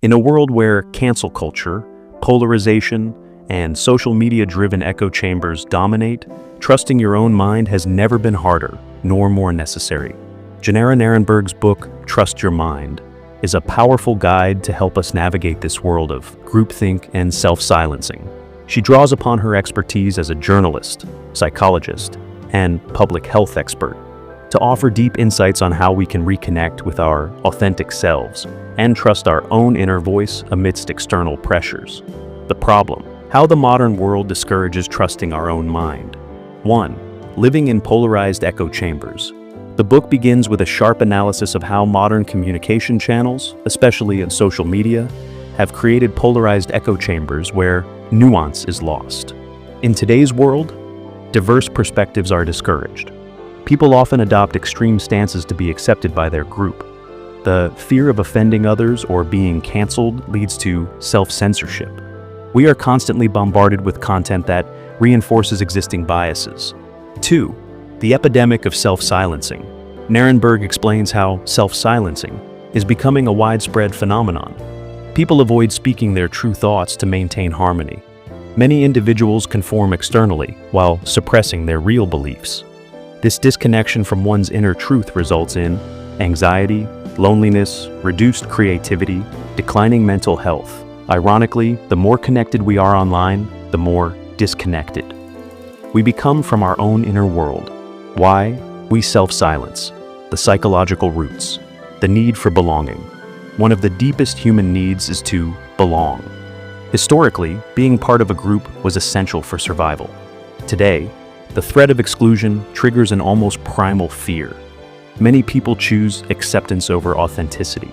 In a world where cancel culture, polarization, and social media-driven echo chambers dominate, trusting your own mind has never been harder, nor more necessary. Jenara Nerenberg's book, Trust Your Mind, is a powerful guide to help us navigate this world of groupthink and self-silencing. She draws upon her expertise as a journalist, psychologist, and public health expert to offer deep insights on how we can reconnect with our authentic selves and trust our own inner voice amidst external pressures. The problem: how the modern world discourages trusting our own mind. 1. Living in polarized echo chambers. The book begins with a sharp analysis of how modern communication channels, especially in social media, have created polarized echo chambers where nuance is lost. In today's world, diverse perspectives are discouraged. People often adopt extreme stances to be accepted by their group. The fear of offending others or being canceled leads to self-censorship. We are constantly bombarded with content that reinforces existing biases. 2. The epidemic of self-silencing. Nerenberg explains how self-silencing is becoming a widespread phenomenon. People avoid speaking their true thoughts to maintain harmony. Many individuals conform externally while suppressing their real beliefs. This disconnection from one's inner truth results in anxiety, loneliness, reduced creativity, declining mental health. Ironically, the more connected we are online, the more disconnected we become from our own inner world. Why? We self-silence. The psychological roots. The need for belonging. One of the deepest human needs is to belong. Historically, being part of a group was essential for survival. Today, the threat of exclusion triggers an almost primal fear. Many people choose acceptance over authenticity,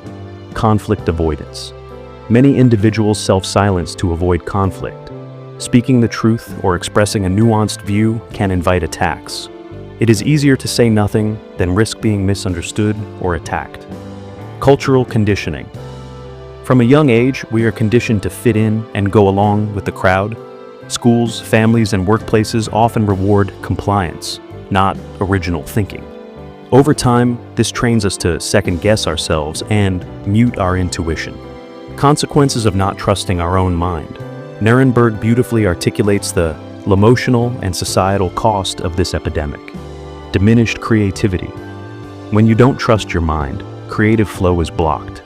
conflict avoidance. Many individuals self-silence to avoid conflict. Speaking the truth or expressing a nuanced view can invite attacks. It is easier to say nothing than risk being misunderstood or attacked. Cultural conditioning. From a young age, we are conditioned to fit in and go along with the crowd. Schools, families, and workplaces often reward compliance, not original thinking. Over time, this trains us to second-guess ourselves and mute our intuition. Consequences of not trusting our own mind. Nerenberg beautifully articulates the emotional and societal cost of this epidemic. Diminished creativity. When you don't trust your mind, creative flow is blocked.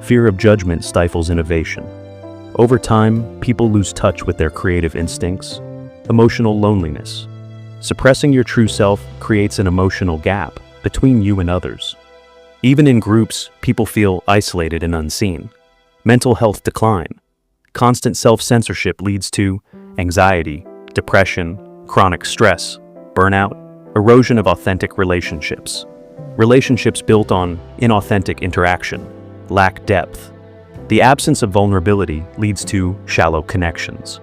Fear of judgment stifles innovation. Over time, people lose touch with their creative instincts. Emotional loneliness. Suppressing your true self creates an emotional gap between you and others. Even in groups, people feel isolated and unseen. Mental health decline. Constant self-censorship leads to anxiety, depression, chronic stress, burnout, erosion of authentic relationships. Relationships built on inauthentic interaction lack depth. The absence of vulnerability leads to shallow connections.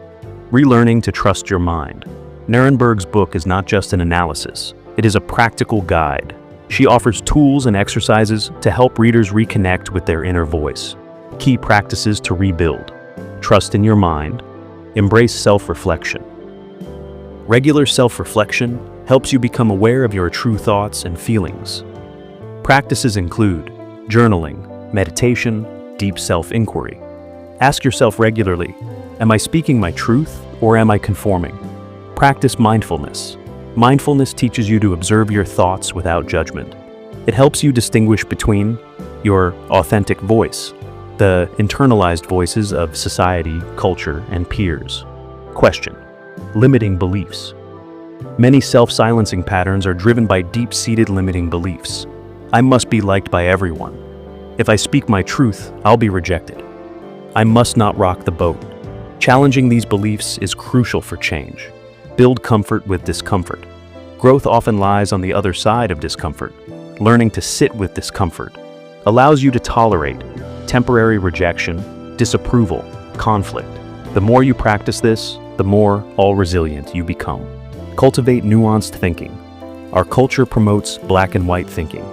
Relearning to trust your mind. Nerenberg's book is not just an analysis, it is a practical guide. She offers tools and exercises to help readers reconnect with their inner voice. Key practices to rebuild. Trust in your mind. Embrace self-reflection. Regular self-reflection helps you become aware of your true thoughts and feelings. Practices include journaling, meditation, deep self-inquiry. Ask yourself regularly, am I speaking my truth or am I conforming? Practice mindfulness. Mindfulness teaches you to observe your thoughts without judgment. It helps you distinguish between your authentic voice, the internalized voices of society, culture, and peers. Question: limiting beliefs. Many self-silencing patterns are driven by deep-seated limiting beliefs. I must be liked by everyone. If I speak my truth, I'll be rejected. I must not rock the boat. Challenging these beliefs is crucial for change. Build comfort with discomfort. Growth often lies on the other side of discomfort. Learning to sit with discomfort allows you to tolerate temporary rejection, disapproval, conflict. The more you practice this, the more all-resilient you become. Cultivate nuanced thinking. Our culture promotes black and white thinking.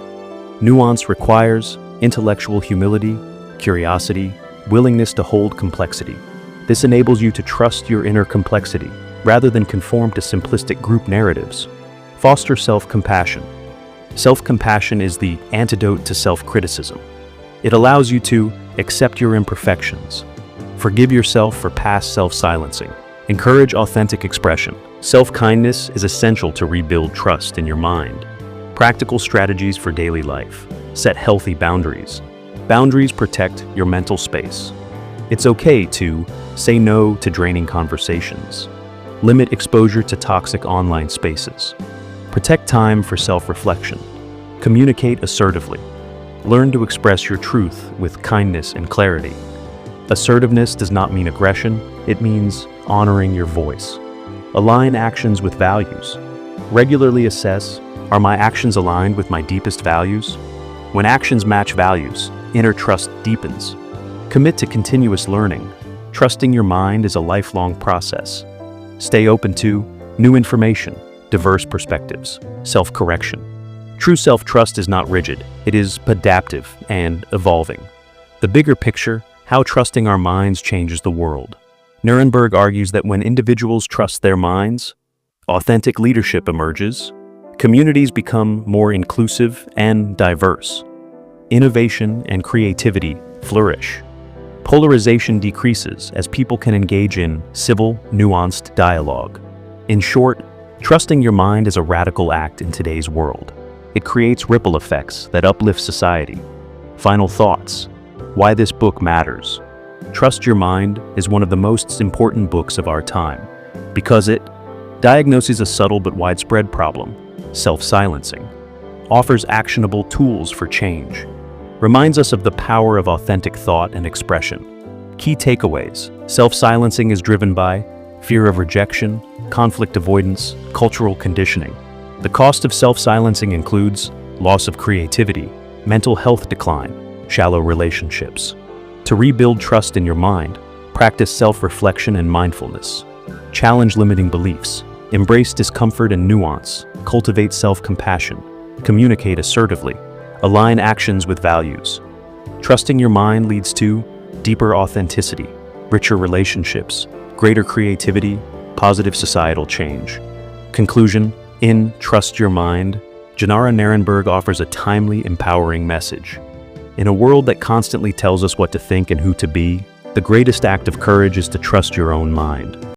Nuance requires intellectual humility, curiosity, willingness to hold complexity. This enables you to trust your inner complexity rather than conform to simplistic group narratives. Foster self-compassion. Self-compassion is the antidote to self-criticism. It allows you to accept your imperfections, forgive yourself for past self-silencing, encourage authentic expression. Self-kindness is essential to rebuild trust in your mind. Practical strategies for daily life. Set healthy boundaries. Boundaries protect your mental space. It's okay to say no to draining conversations. Limit exposure to toxic online spaces. Protect time for self-reflection. Communicate assertively. Learn to express your truth with kindness and clarity. Assertiveness does not mean aggression, it means honoring your voice. Align actions with values. Regularly assess, are my actions aligned with my deepest values? When actions match values, inner trust deepens. Commit to continuous learning. Trusting your mind is a lifelong process. Stay open to new information, diverse perspectives, self-correction. True self-trust is not rigid, it is adaptive and evolving. The bigger picture, how trusting our minds changes the world. Nerenberg argues that when individuals trust their minds, authentic leadership emerges, communities become more inclusive and diverse. Innovation and creativity flourish. Polarization decreases as people can engage in civil, nuanced dialogue. In short, trusting your mind is a radical act in today's world. It creates ripple effects that uplift society. Final thoughts. Why this book matters. Trust Your Mind is one of the most important books of our time because it diagnoses a subtle but widespread problem, self-silencing, offers actionable tools for change, reminds us of the power of authentic thought and expression. Key takeaways. Self-silencing is driven by fear of rejection, conflict avoidance, cultural conditioning. The cost of self-silencing includes loss of creativity, mental health decline, shallow relationships. To rebuild trust in your mind, practice self-reflection and mindfulness. Challenge limiting beliefs. Embrace discomfort and nuance. Cultivate self-compassion. Communicate assertively. Align actions with values. Trusting your mind leads to deeper authenticity, richer relationships, greater creativity, positive societal change. Conclusion. In Trust Your Mind, Jenara Nerenberg offers a timely, empowering message. In a world that constantly tells us what to think and who to be, the greatest act of courage is to trust your own mind.